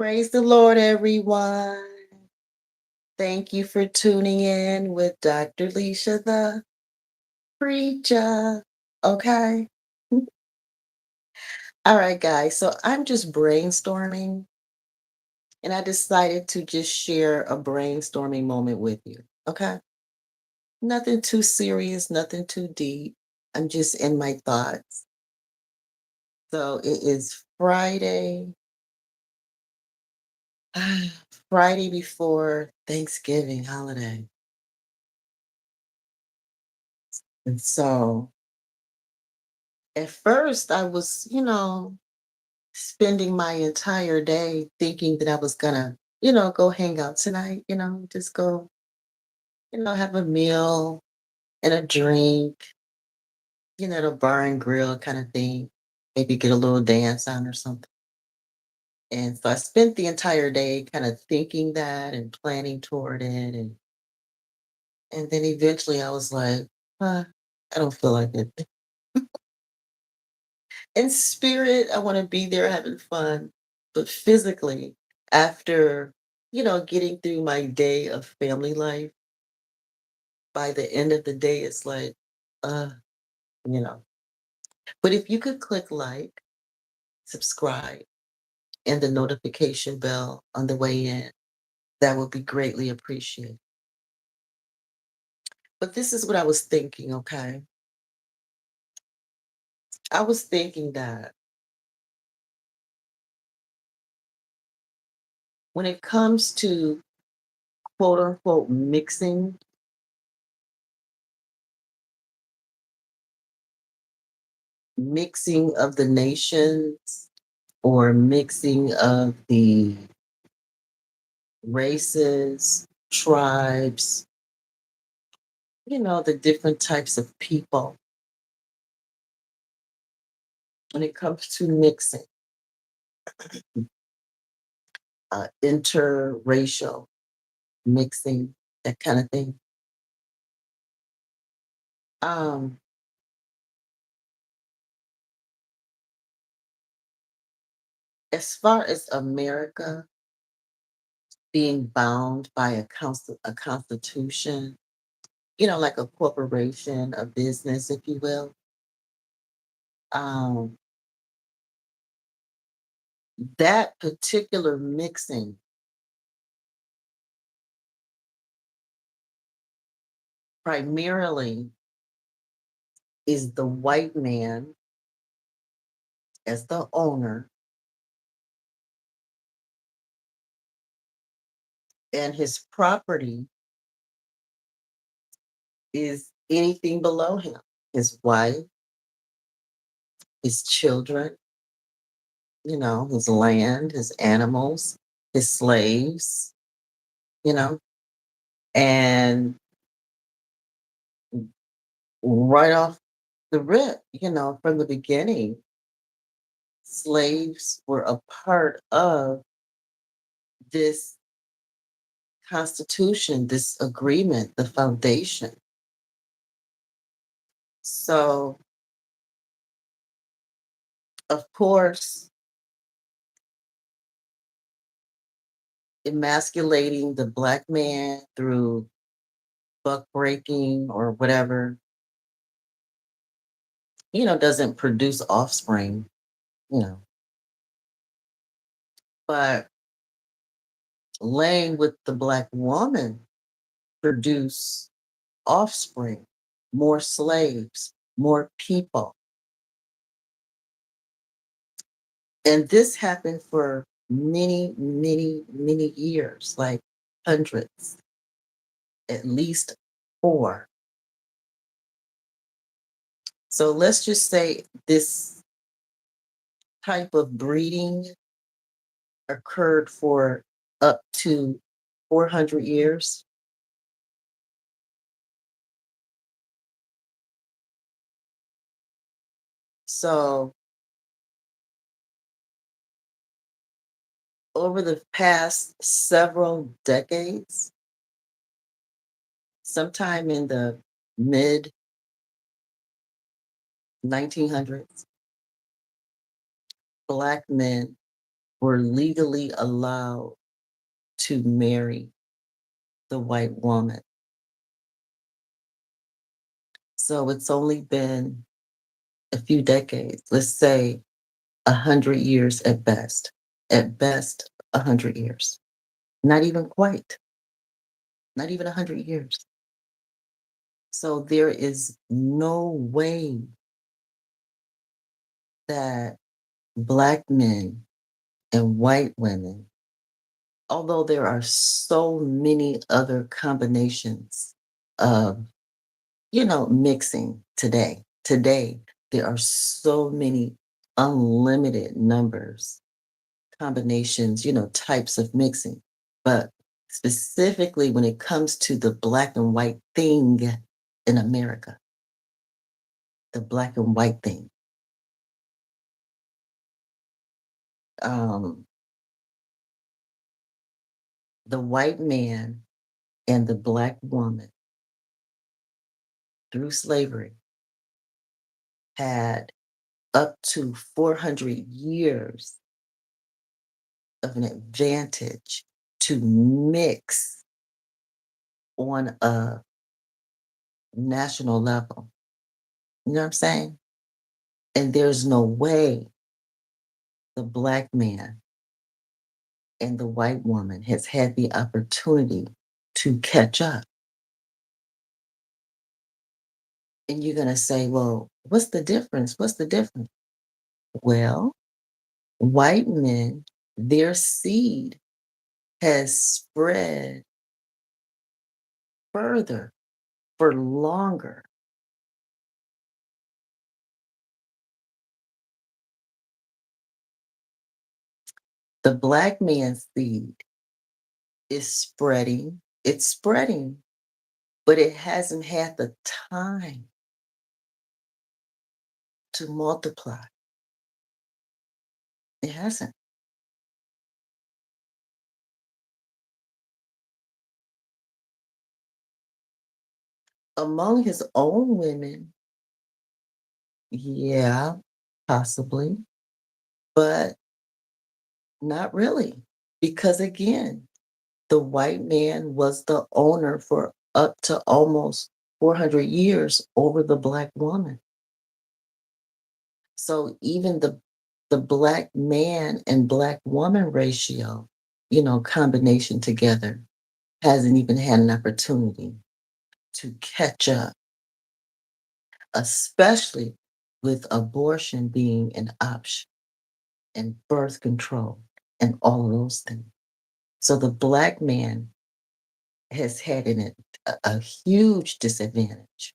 Praise the Lord, everyone. Thank you for tuning in with Dr. Leisha, the preacher. Okay. All right, guys. So I'm just brainstorming, and I decided to just share a brainstorming moment with you. Okay. Nothing too serious, nothing too deep. I'm just in my thoughts. So it is Friday, Friday before Thanksgiving holiday. And so at first, I was, spending my entire day thinking that I was gonna, go hang out tonight, just go, have a meal and a drink, the bar and grill kind of thing. Maybe get a little dance on or something. And so I spent the entire day kind of thinking that and planning toward it. And then eventually I was like, I don't feel like it. In spirit, I want to be there having fun, but physically, after, getting through my day of family life, by the end of the day, it's like, uh, you know. But if you could click like, subscribe, and the notification bell on the way in, that would be greatly appreciated. But this is what I was thinking, okay? I was thinking that when it comes to quote unquote mixing of the nations or mixing of the races, tribes, the different types of people when it comes to mixing, interracial mixing, that kind of thing. Um, as far as America being bound by a constitution, like a corporation, a business, if you will, um, that particular mixing primarily is the white man as the owner and his property is anything below him, his wife, his children, his land, his animals, his slaves, you know. And right off the rip, from the beginning, slaves were a part of this constitution, this agreement, the foundation. So, of course, emasculating the black man through buck breaking or whatever, doesn't produce offspring, you know. But laying with the black woman produce offspring, more slaves, more people. And this happened for many, many, many years, like hundreds, at least four. So let's just say this type of breeding occurred for up to 400 years. So over the past several decades, sometime in the mid 1900s, black men were legally allowed to marry the white woman. So it's only been a few decades, let's say 100 years at best, 100 years. Not even quite, not even 100 years. So there is no way that Black men and white women, although there are so many other combinations of, mixing today. Today, there are so many unlimited numbers, combinations, types of mixing. But specifically when it comes to the black and white thing in America, the black and white thing, um, the white man and the black woman through slavery had up to 400 years of an advantage to mix on a national level. You know what I'm saying? And there's no way the black man and the white woman has had the opportunity to catch up. And you're going to say, well, what's the difference? What's the difference? Well, white men, their seed has spread further for longer. The black man's seed is spreading, it's spreading, but it hasn't had the time to multiply. It hasn't. Among his own women, yeah, possibly, but not really. Because again, the white man was the owner for up to almost 400 years over the black woman. So even the black man and black woman ratio, combination together hasn't even had an opportunity to catch up, especially with abortion being an option and birth control and all of those things. So the black man has had a huge disadvantage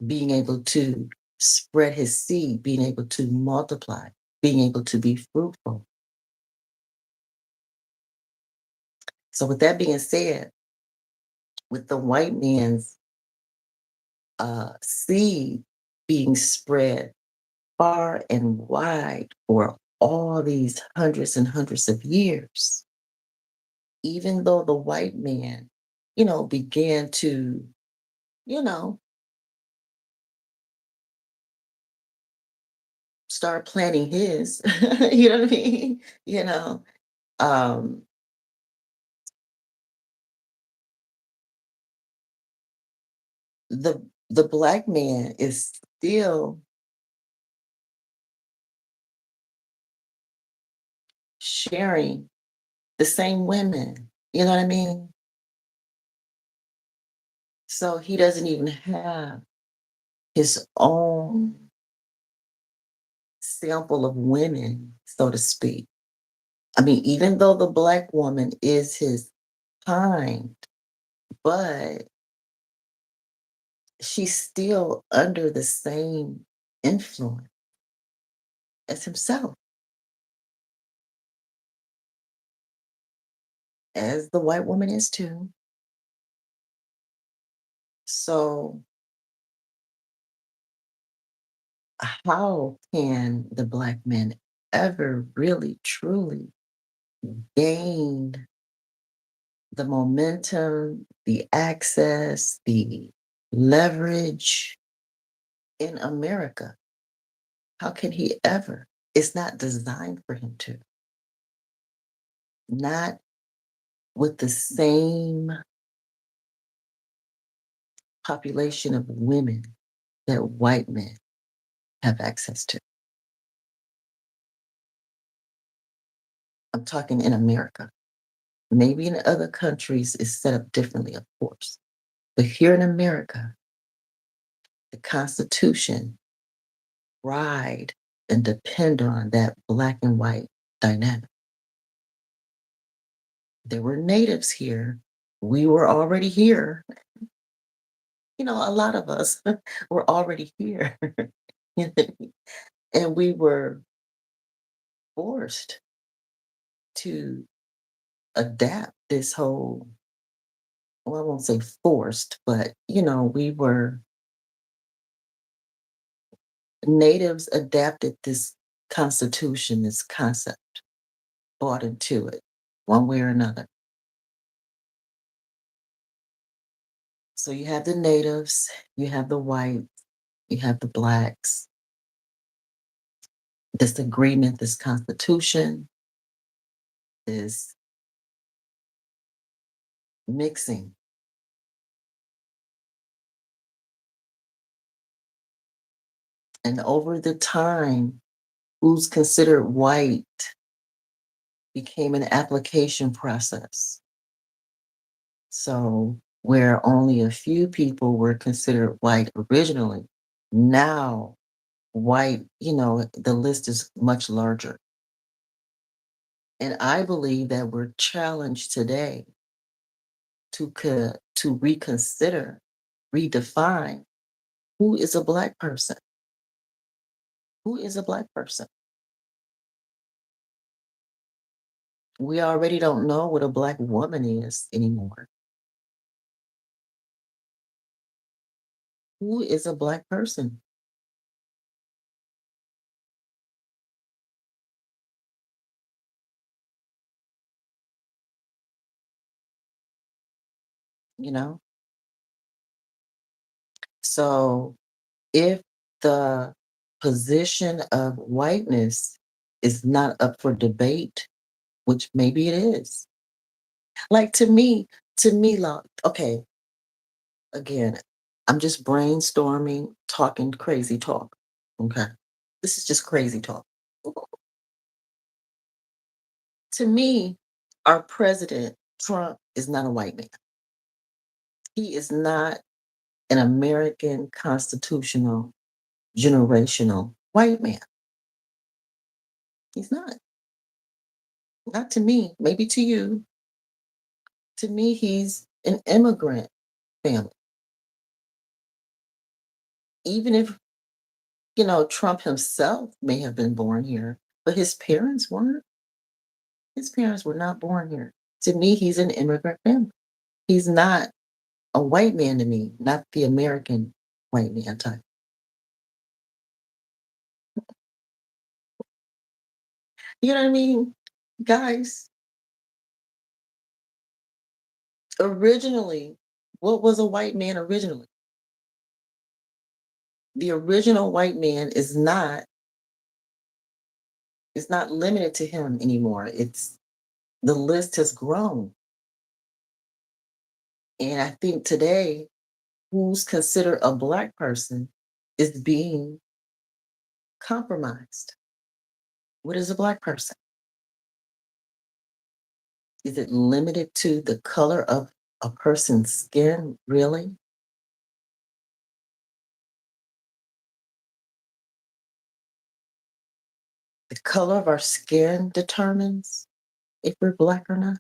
being able to spread his seed, being able to multiply, being able to be fruitful. So, with that being said, with the white man's seed being spread far and wide for all these hundreds and hundreds of years, even though the white man, began to, you know, start planting his, you know what I mean? Um, the black man is still sharing the same women. You know what I mean? So he doesn't even have his own sample of women, so to speak. I mean, even though the black woman is his kind, but she's still under the same influence as himself, as the white woman is too. So, how can the black man ever really truly gain the momentum, the access, the leverage in America? How can he ever? It's not designed for him to. Not with the same population of women that white men have access to. I'm talking in America. Maybe in other countries it's set up differently, of course. But here in America, the Constitution ride and depend on that black and white dynamic. There were natives here. We were already here. A lot of us were already here. And we were forced to adapt this whole, well, I won't say forced, but we were natives adapted this constitution, this concept, bought into it one way or another. So you have the natives, you have the whites, you have the blacks. This agreement, this constitution, this mixing. And over the time, who's considered white became an application process. So, where only a few people were considered white originally, now white, the list is much larger. And I believe that we're challenged today to reconsider, redefine who is a black person. Who is a black person? We already don't know what a black woman is anymore. Who is a black person? You know? So if the position of whiteness is not up for debate, which maybe it is. Like to me, okay, again, I'm just brainstorming, talking crazy talk. Okay. This is just crazy talk. To me, our president, Trump, is not a white man. He is not an American constitutional, generational white man. He's not. Not to me, maybe to you. To me, he's an immigrant family. Even if, Trump himself may have been born here, but his parents weren't. His parents were not born here. To me, he's an immigrant family. He's not a white man to me, not the American white man type. You know what I mean? Guys, originally, what was a white man originally? The original white man is not limited to him anymore. It's the list has grown. And I think today, who's considered a black person is being compromised. What is a black person? Is it limited to the color of a person's skin, really? The color of our skin determines if we're black or not.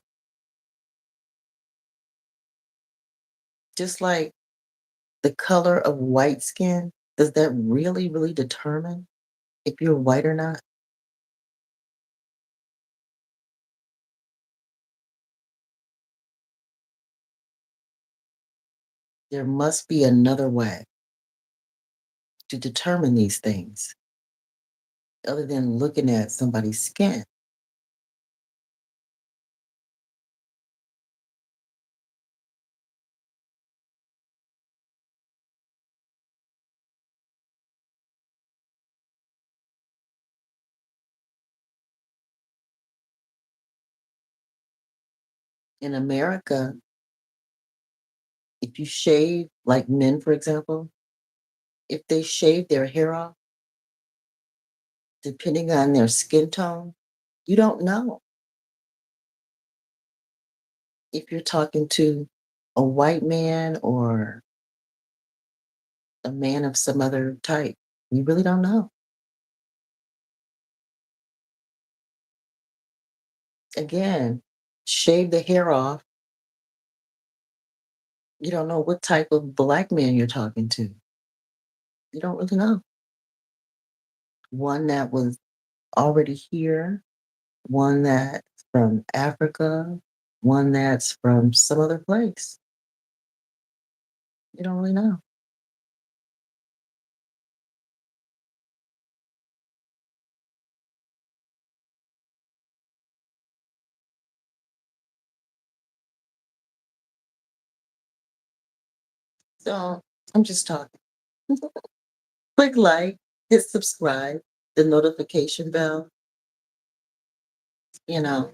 Just like the color of white skin, does that really, really determine if you're white or not? There must be another way to determine these things other than looking at somebody's skin. In America, if you shave, like men, for example, if they shave their hair off, depending on their skin tone, you don't know if you're talking to a white man or a man of some other type. You really don't know. Again, shave the hair off. You don't know what type of black man you're talking to. You don't really know. One that was already here, one that's from Africa, one that's from some other place. You don't really know. So I'm just talking. Click like, hit subscribe, the notification bell. You know,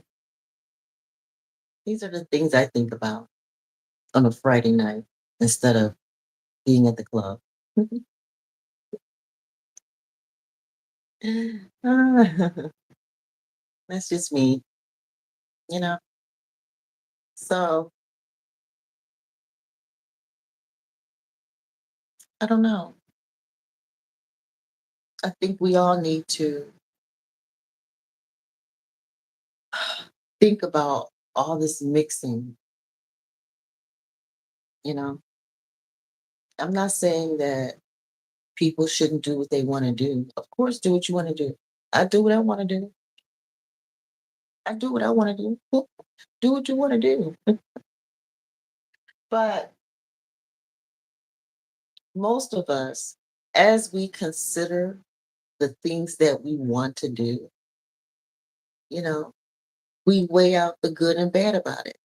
these are the things I think about on a Friday night instead of being at the club. That's just me, you know. So I don't know. I think we all need to think about all this mixing, you know. I'm not saying that people shouldn't do what they want to do. Of course, do what you want to do. I do what I want to do. I do what I want to do. Do what you want to do. But most of us, as we consider the things that we want to do, you know, we weigh out the good and bad about it.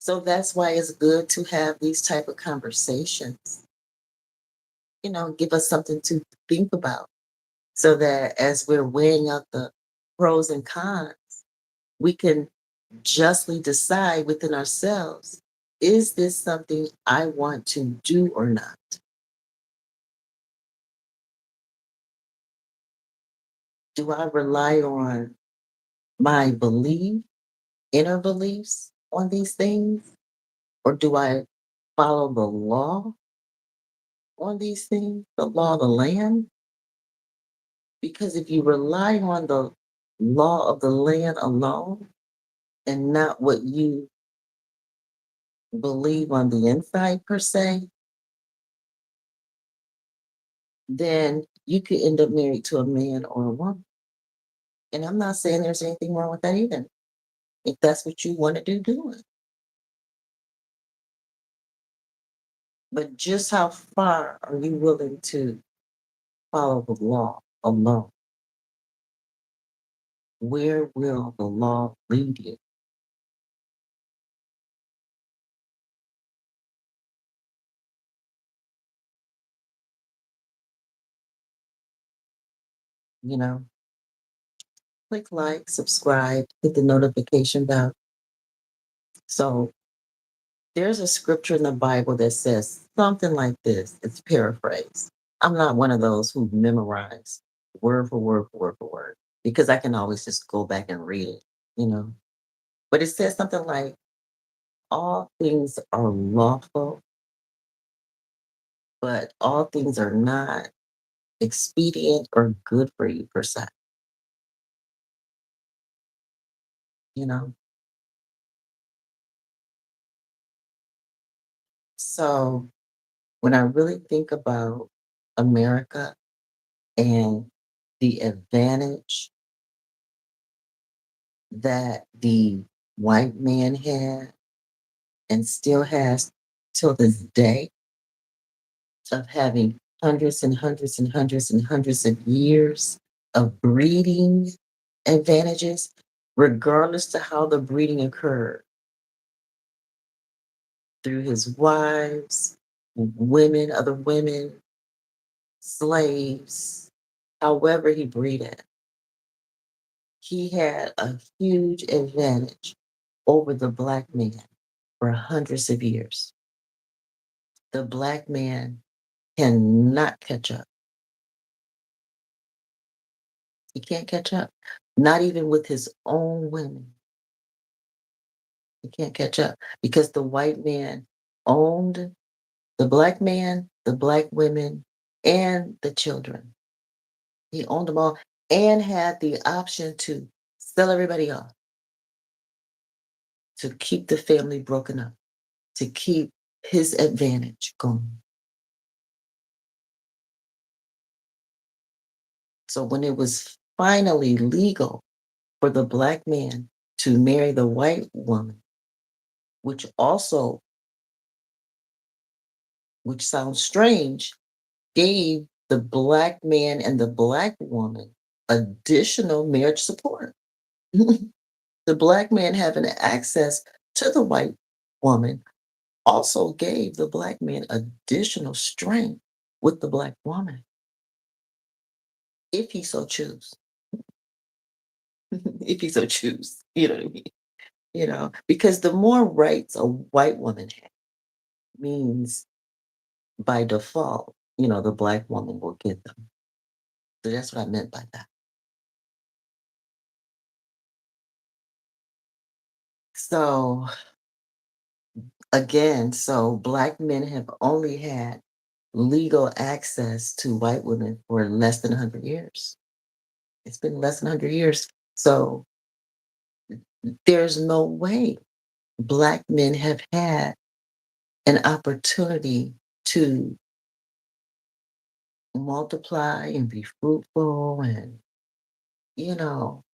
So that's why it's good to have these type of conversations, give us something to think about so that as we're weighing out the pros and cons, we can justly decide within ourselves, is this something I want to do or not? Do I rely on my inner beliefs on these things? Or do I follow the law on these things, the law of the land? Because if you rely on the law of the land alone and not what you believe on the inside per se, then you could end up married to a man or a woman. And I'm not saying there's anything wrong with that either. If that's what you want to do it. But just how far are you willing to follow the law alone? Where will the law lead you? You know, click like, subscribe, hit the notification bell. So there's a scripture in the Bible that says something like this. It's paraphrased. I'm not one of those who memorize word for word for word for word because I can always just go back and read it, you know. But it says something like, all things are lawful, but all things are not expedient or good for you per se, you know. So when I really think about America and the advantage that the white man had and still has till this day of having hundreds and hundreds and hundreds and hundreds of years of breeding advantages, regardless to how the breeding occurred through his wives, women, other women, slaves, however he breeded, he had a huge advantage. over the black man for hundreds of years. The black man cannot catch up. He can't catch up, not even with his own women. He can't catch up because the white man owned the black man, the black women, and the children. He owned them all and had the option to sell everybody off, to keep the family broken up, to keep his advantage going. So when it was finally legal for the black man to marry the white woman, which also, which sounds strange, gave the black man and the black woman additional marriage support. The black man having access to the white woman also gave the black man additional strength with the black woman, if he so choose. If he so choose, you know what I mean? Because the more rights a white woman has means by default, the black woman will get them. So that's what I meant by that. So again, so black men have only had legal access to white women for less than 100 years. It's been less than 100 years. So there's no way black men have had an opportunity to multiply and be fruitful and, you know,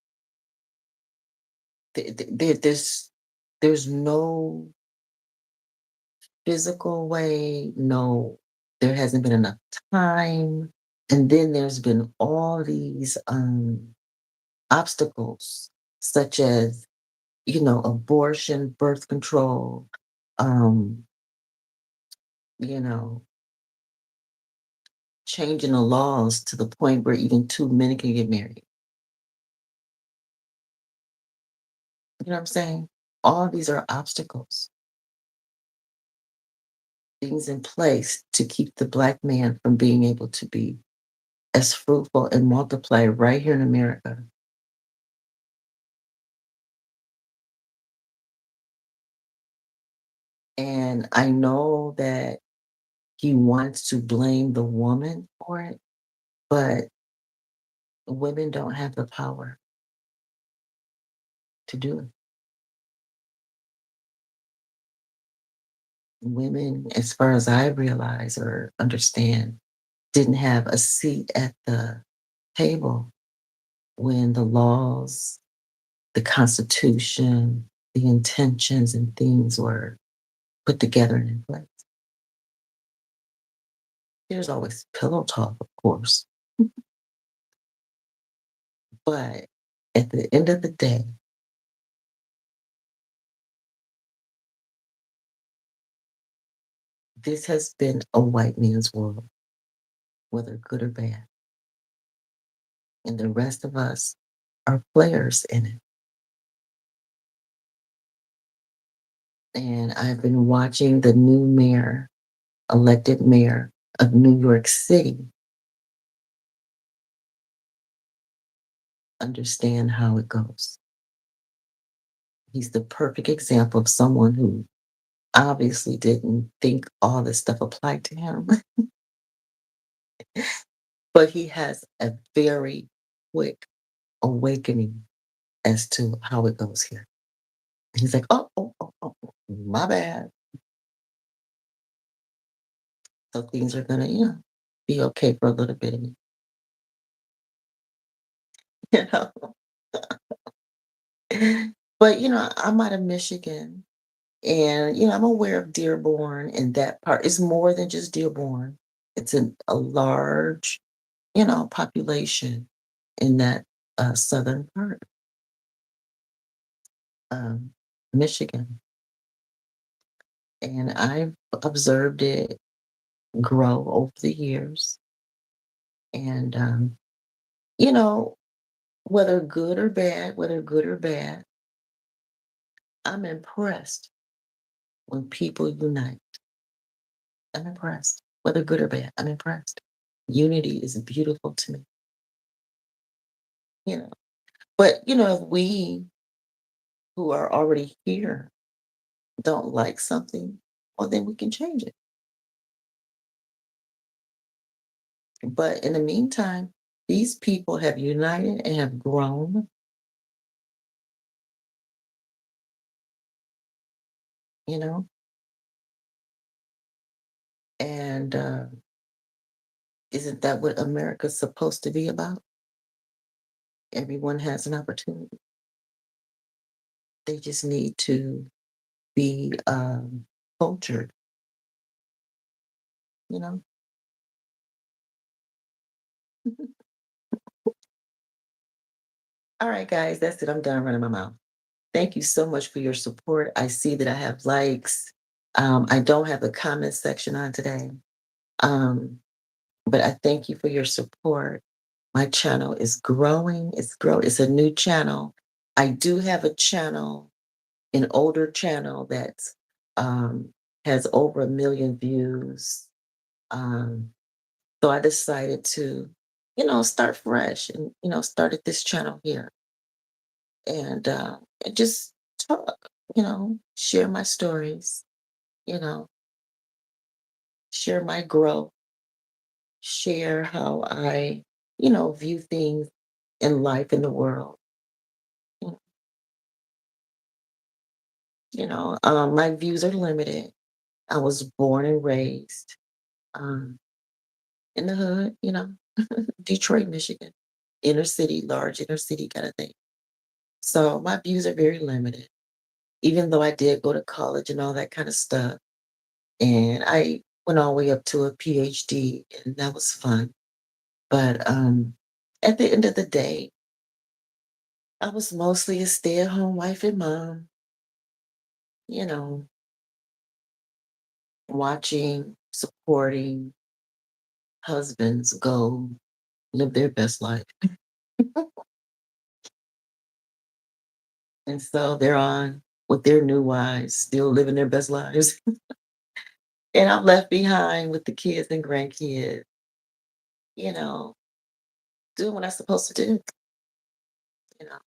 there's no physical way, no, there hasn't been enough time. And then there's been all these obstacles, such as, abortion, birth control, um, you know, changing the laws to the point where even two men can get married. You know what I'm saying? All these are obstacles, things in place to keep the black man from being able to be as fruitful and multiply right here in America. And I know that he wants to blame the woman for it, but women don't have the power to do it. Women, as far as I realize or understand, didn't have a seat at the table when the laws, the Constitution, the intentions and things were put together and in place. There's always pillow talk, of course, but at the end of the day, this has been a white man's world, whether good or bad, and the rest of us are players in it. And I've been watching the new mayor, elected mayor of New York City, understand how it goes. He's the perfect example of someone who obviously didn't think all this stuff applied to him, but he has a very quick awakening as to how it goes here. He's like, oh, my bad. So things are gonna, be okay for a little bit, you know. But I'm out of Michigan, and I'm aware of Dearborn, and that part is more than just Dearborn. It's a large, population in that southern part, um, Michigan, and I've observed it grow over the years, and you know, whether good or bad, I'm impressed when people unite. I'm impressed, whether good or bad. I'm impressed. Unity is beautiful to me, you know. But if we who are already here don't like something, well, then we can change it. But in the meantime, these people have united and have grown, you know, and isn't that what America's supposed to be about? Everyone has an opportunity. They just need to be cultured, you know. All right, guys, that's it. I'm done running my mouth. Thank you so much for your support. I see that I have likes. I don't have a comment section on today, um, but I thank you for your support. My channel is growing. It's a new channel. I do have a channel, an older channel that's um, has over 1 million views. Um, so I decided to, start fresh and started this channel here and just talk, share my stories, you know, share my growth, share how I, view things in life in the world. mm, my views are limited. I was born and raised um, in the hood, Detroit, Michigan, inner city, large inner city kind of thing. So my views are very limited, even though I did go to college and all that kind of stuff. And I went all the way up to a PhD, and that was fun. But at the end of the day, I was mostly a stay at home wife and mom, you know, watching, supporting husbands go live their best life. And so they're on with their new wives, still living their best lives. And I'm left behind with the kids and grandkids, you know, doing what I'm supposed to do, you know.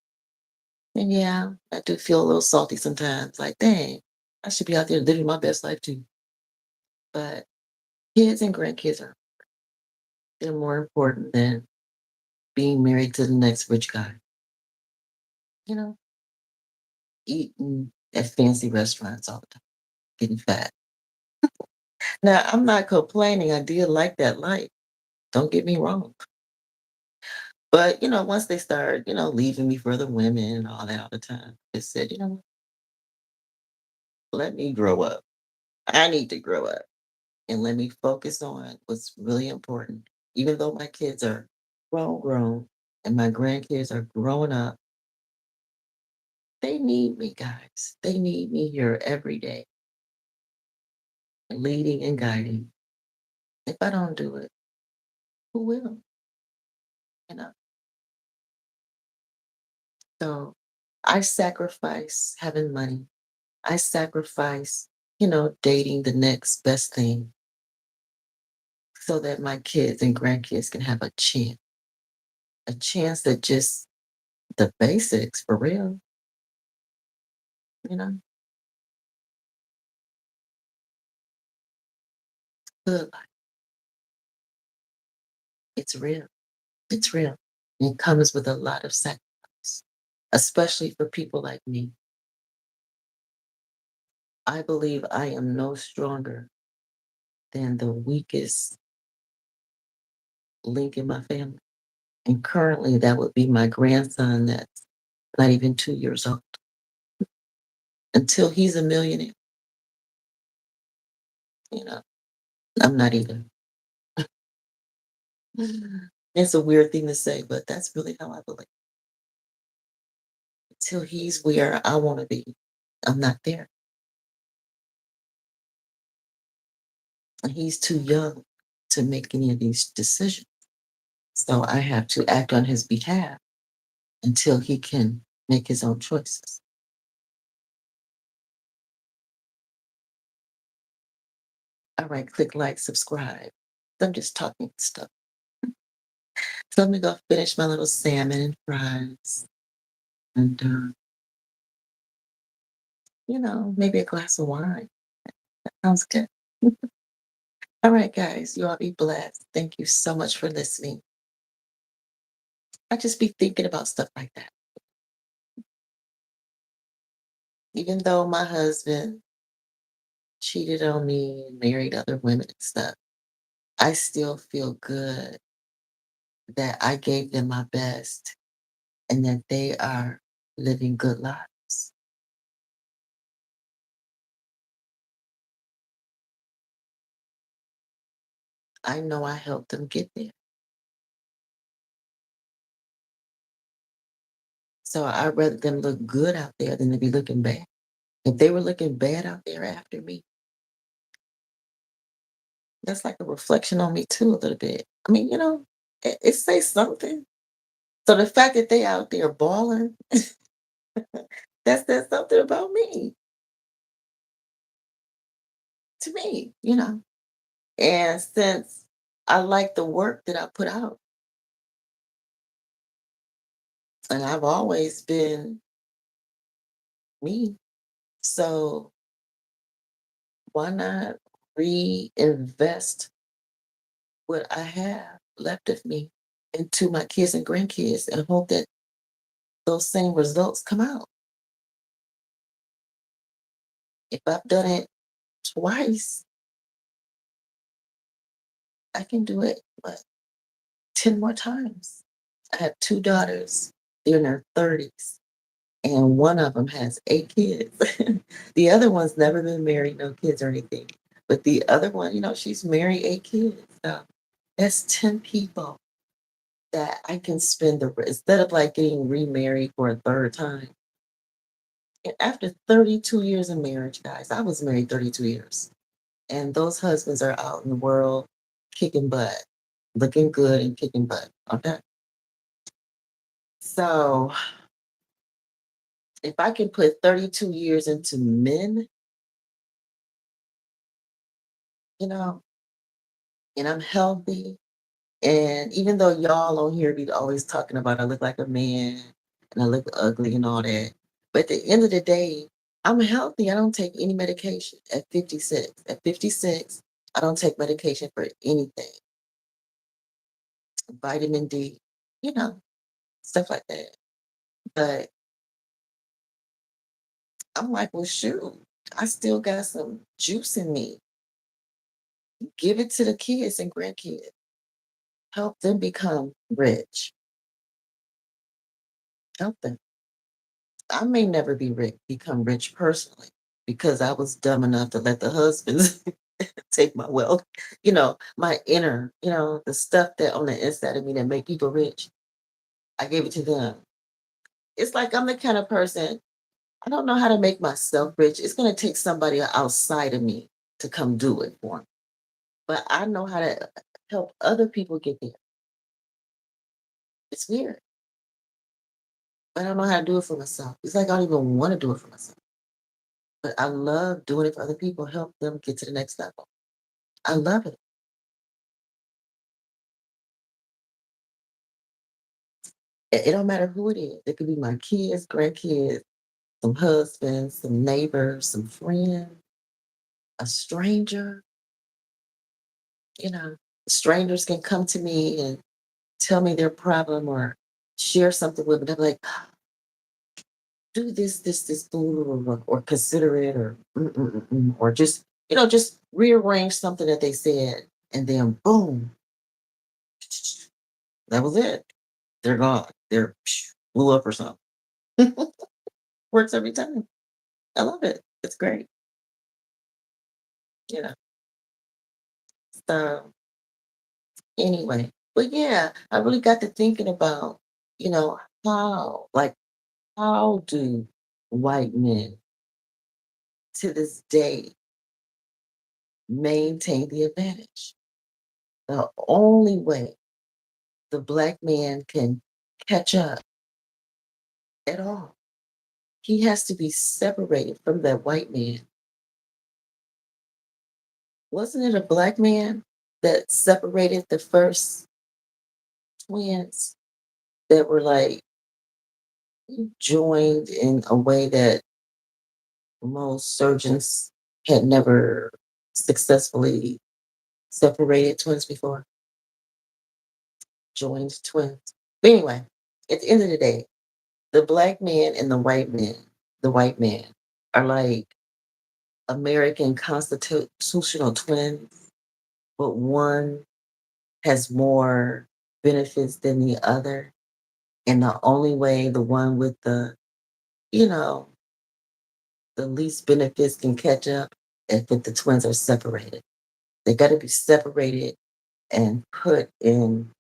And yeah, I do feel a little salty sometimes, like, dang, I should be out there living my best life too. But kids and grandkids are they're more important than being married to the next rich guy, you know, eating at fancy restaurants all the time, getting fat. Now, I'm not complaining. I did like that life. Don't get me wrong. But, once they start, leaving me for other women and all that all the time, I said, let me grow up. I need to grow up and let me focus on what's really important. Even though my kids are grown, and my grandkids are growing up, they need me, guys. They need me here every day, leading and guiding. If I don't do it, who will? You know. So I sacrifice having money. I sacrifice, dating the next best thing so that my kids and grandkids can have a chance that just the basics for real, you know, good life. It's real. It's real. It comes with a lot of sacrifice, especially for people like me. I believe I am no stronger than the weakest link in my family. And currently, that would be my grandson that's not even 2 years old. Until he's a millionaire, you know, I'm not either. It's a weird thing to say, but that's really how I believe. Until he's where I want to be, I'm not there. And he's too young to make any of these decisions. So I have to act on his behalf until he can make his own choices. All right, click like, subscribe. I'm just talking stuff. So let me go finish my little salmon and fries. And, maybe a glass of wine. Sounds good. All right, guys, you all be blessed. Thank you so much for listening. I just be thinking about stuff like that. Even though my husband cheated on me and married other women and stuff, I still feel good that I gave them my best and that they are living good lives. I know I helped them get there. So I'd rather them look good out there than to be looking bad. If they were looking bad out there after me, that's like a reflection on me too, a little bit. I mean, it says something. So the fact that they out there balling, that says something about me, to me. And since I like the work that I put out, and I've always been me, so why not reinvest what I have left of me into my kids and grandkids and hope that those same results come out? If I've done it twice, I can do it, what, 10 more times. I have two daughters, they're in their 30s, and one of them has 8 kids. The other one's never been married, no kids or anything. But the other one, she's married, 8 kids. So that's 10 people that I can spend instead of like getting remarried for a third time. And after 32 years of marriage, guys, I was married 32 years. And those husbands are out in the world kicking butt, looking good and kicking butt. Okay. So if I can put 32 years into men, you know, and I'm healthy, and even though y'all on here be always talking about I look like a man and I look ugly and all that, but at the end of the day, I'm healthy. I don't take any medication at 56. At 56, I don't take medication for anything. Vitamin D, you know, stuff like that. But I'm like, well, shoot, I still got some juice in me. Give it to the kids and grandkids. Help them become rich. Help them. I may never become rich personally because I was dumb enough to let the husbands take my wealth. My inner, the stuff that on the inside of me that make people rich. I gave it to them. It's like I'm the kind of person, I don't know how to make myself rich. It's gonna take somebody outside of me to come do it for me. But I know how to help other people get there. It's weird. But I don't know how to do it for myself. It's like I don't even want to do it for myself. But I love doing it for other people, help them get to the next level. I love it. It don't matter who it is. It could be my kids, grandkids, some husbands, some neighbors, some friends, a stranger. You know, strangers can come to me and tell me their problem or share something with me. They're like, do this, or consider it, or or just rearrange something that they said, and then boom, that was it. They're gone. They're blew up or something. Works every time. I love it. It's great. You know. So anyway, but yeah, I really got to thinking about, you know, how do white men to this day maintain the advantage? The only way the black man can catch up at all, he has to be separated from that white man Wasn't it a black man that separated the first twins that were like joined in a way that most surgeons had never successfully separated twins before? Joined twins. But anyway, at the end of the day, the black man and the white man are like American constitutional twins, but one has more benefits than the other. And the only way the one with you know, the least benefits can catch up is if the twins are separated. They got to be separated and put in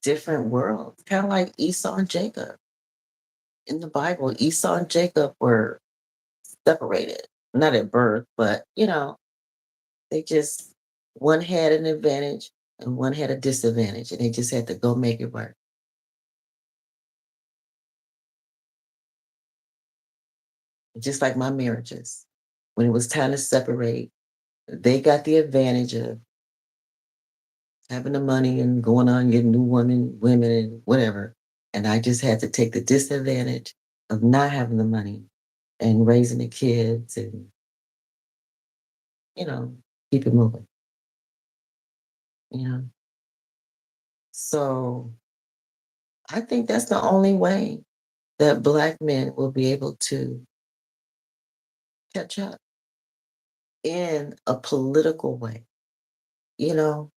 different worlds, kind of like Esau and Jacob. In the Bible, Esau and Jacob were separated, not at birth, but they just one had an advantage and one had a disadvantage, and they just had to go make it work. Just like my marriages. When it was time to separate, they got the advantage of having the money and going on getting new women and whatever. And I just had to take the disadvantage of not having the money and raising the kids and, you know, keep it moving, you know. So I think that's the only way that black men will be able to catch up in a political way. You know,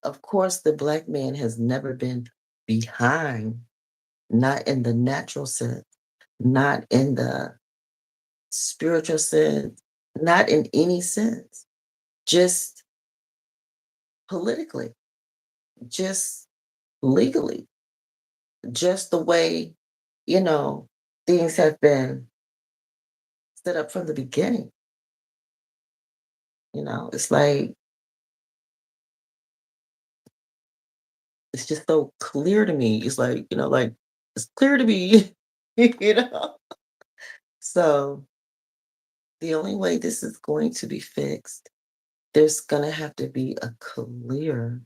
of course, the black man has never been behind, not in the natural sense, not in the spiritual sense, not in any sense, just politically, just legally, just the way, you know, things have been set up from the beginning. It's like, it's just so clear to me. It's like, it's clear to me, you know? So the only way this is going to be fixed, there's going to have to be a clear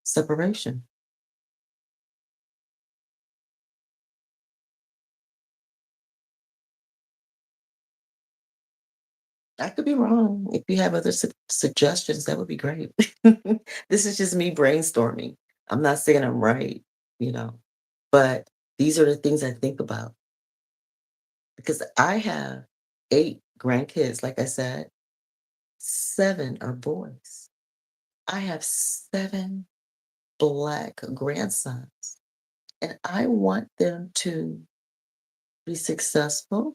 separation. I could be wrong. If you have other suggestions, that would be great. This is just me brainstorming. I'm not saying I'm right, you know, but these are the things I think about because I have 8 grandkids. Like I said, 7 are boys. I have 7 black grandsons, and I want them to be successful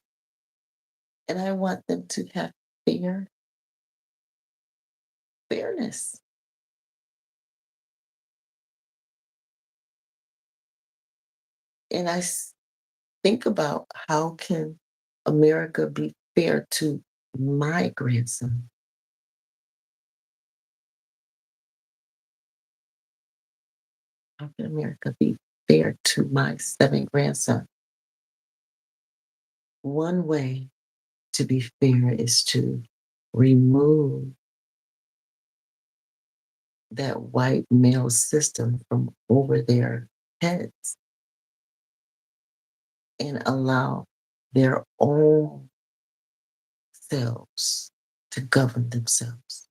and I want them to have fairness. And think about how can America be fair to my grandson? How can America be fair to my 7 grandson? One way to be fair is to remove that white male system from over their heads and allow their own selves to govern themselves,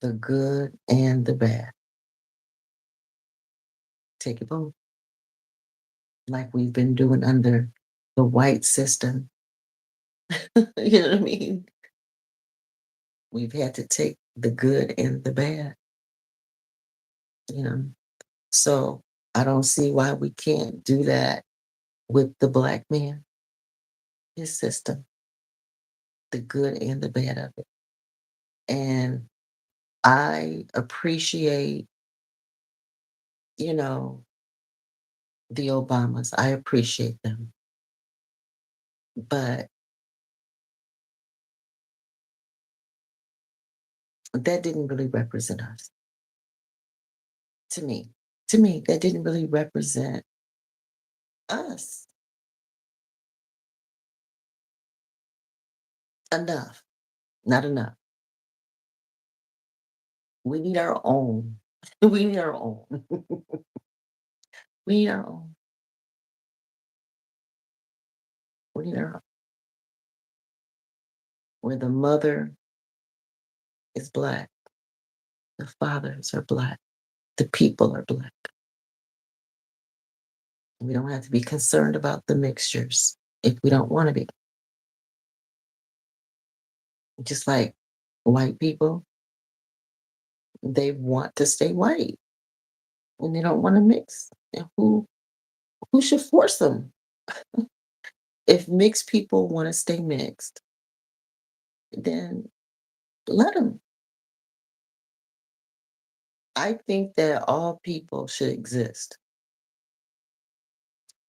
the good and the bad. Take it both, like we've been doing under the white system. You know what I mean? We've had to take the good and the bad, you know. So I don't see why we can't do that with the black man, his system, the good and the bad of it. And I appreciate, you know, the Obamas. I appreciate them. But that didn't really represent us to me. To me, that didn't really represent Us. Enough. Not enough. We need our own. We need our own. We need our own. We need our own. Where the mother is black, the fathers are black, the people are black. We don't have to be concerned about the mixtures if we don't want to be. Just like white people, they want to stay white and they don't want to mix. And who should force them? If mixed people want to stay mixed, then let them. I think that all people should exist.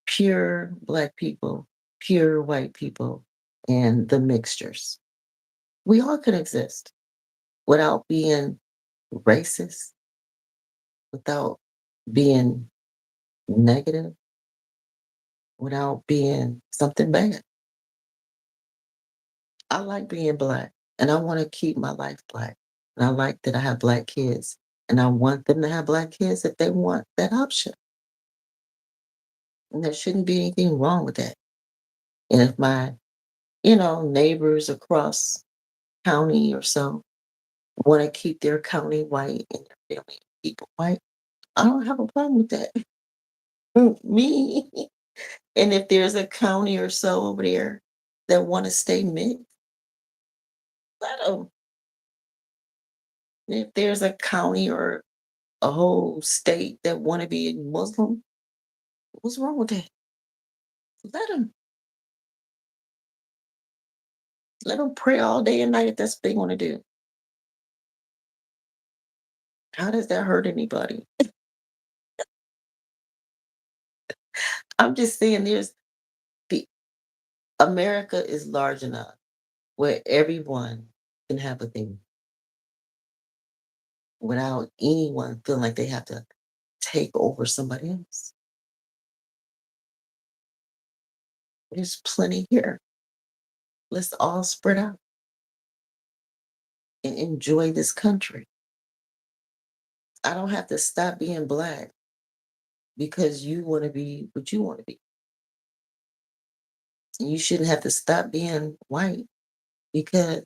Pure black people, pure white people, and the mixtures. We all can exist without being racist, without being negative, without being something bad. I like being black and I want to keep my life black. And I like that I have black kids and I want them to have black kids if they want that option. And there shouldn't be anything wrong with that. And if my, neighbors across county or so want to keep their county white and their family people white, I don't have a problem with that. Me. And if there's a county or so over there that want to stay mixed, let them. If there's a county or a whole state that want to be Muslim, what's wrong with that? Let them. Let them pray all day and night if that's what they want to do. How does that hurt anybody? I'm just saying the America is large enough where everyone can have a thing without anyone feeling like they have to take over somebody else. There's plenty here. Let's all spread out and enjoy this country. I don't have to stop being black because you want to be what you want to be. And you shouldn't have to stop being white because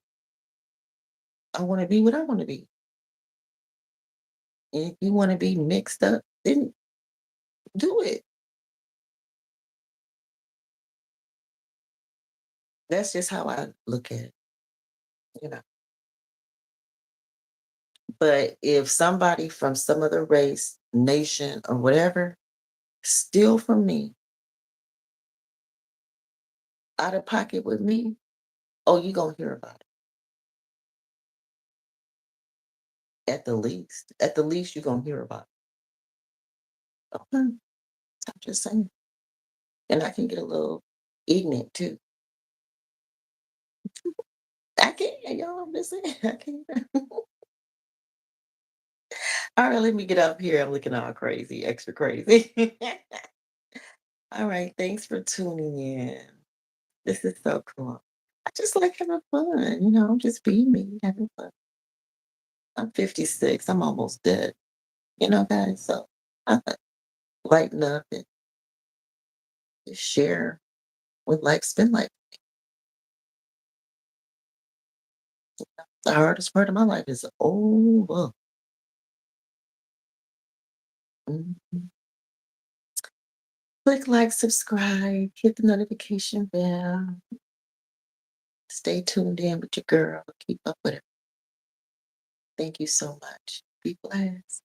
I want to be what I want to be. And if you want to be mixed up, then do it. That's just how I look at it, you know. But if somebody from some other race, nation, or whatever steal from me, out of pocket with me, oh, you gonna hear about it. At the least. At the least, you're gonna hear about it. Okay. I'm just saying. And I can get a little ignorant too. I can, y'all. I'm just saying. I can. All right, let me get up here. I'm looking all crazy, extra crazy. All right, thanks for tuning in. This is so cool. I just like having fun, just being me, having fun. I'm 56. I'm almost dead, guys. So I lighten up and just share what life's been like. The hardest part of my life is over. Mhm. Click like, subscribe, hit the notification bell. Stay tuned in with your girl. Keep up with her. Thank you so much. Be blessed.